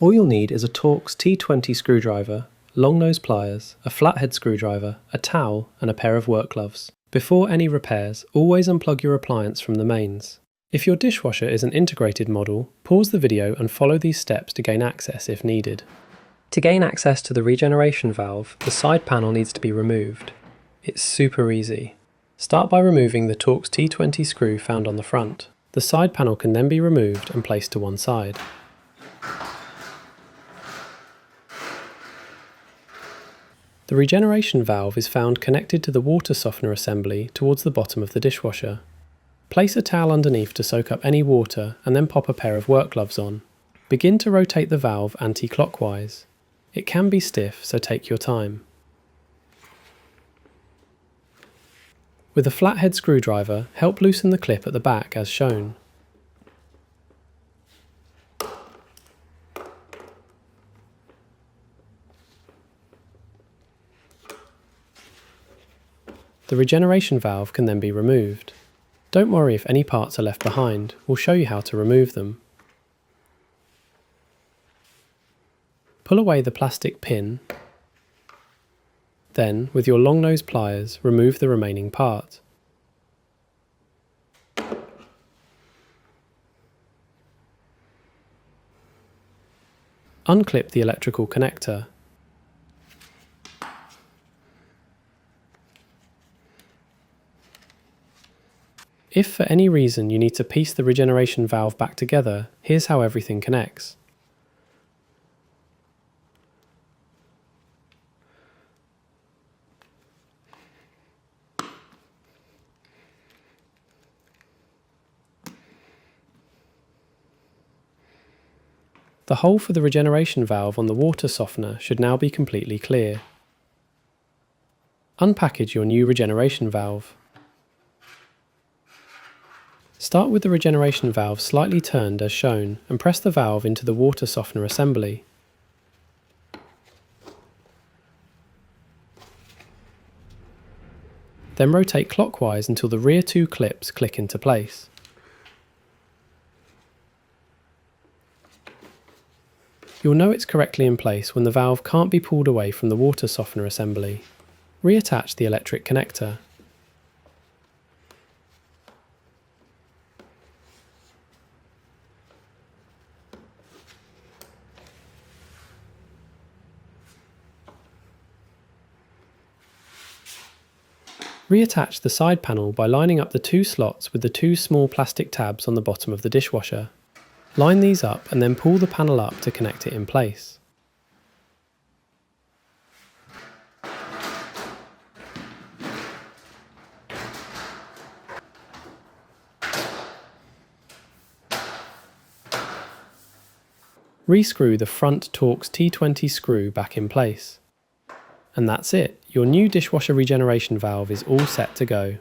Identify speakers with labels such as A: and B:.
A: All you'll need is a Torx T20 screwdriver, long nose pliers, a flathead screwdriver, a towel and a pair of work gloves. Before any repairs, always unplug your appliance from the mains. If your dishwasher is an integrated model, pause the video and follow these steps to gain access if needed. To gain access to the regeneration valve, the side panel needs to be removed. It's super easy. Start by removing the Torx T20 screw found on the front. The side panel can then be removed and placed to one side. The regeneration valve is found connected to the water softener assembly towards the bottom of the dishwasher. Place a towel underneath to soak up any water and then pop a pair of work gloves on. Begin to rotate the valve anti-clockwise. It can be stiff, so take your time. With a flathead screwdriver, help loosen the clip at the back as shown. The regeneration valve can then be removed. Don't worry if any parts are left behind, we'll show you how to remove them. Pull away the plastic pin. Then, with your long nose pliers, remove the remaining part. Unclip the electrical connector. If for any reason you need to piece the regeneration valve back together, here's how everything connects. The hole for the regeneration valve on the water softener should now be completely clear. Unpackage your new regeneration valve. Start with the regeneration valve slightly turned as shown and press the valve into the water softener assembly. Then rotate clockwise until the rear two clips click into place. You'll know it's correctly in place when the valve can't be pulled away from the water softener assembly. Reattach the electric connector. Reattach the side panel by lining up the two slots with the two small plastic tabs on the bottom of the dishwasher. Line these up and then pull the panel up to connect it in place. Rescrew the front Torx T20 screw back in place. And that's it, your new dishwasher regeneration valve is all set to go.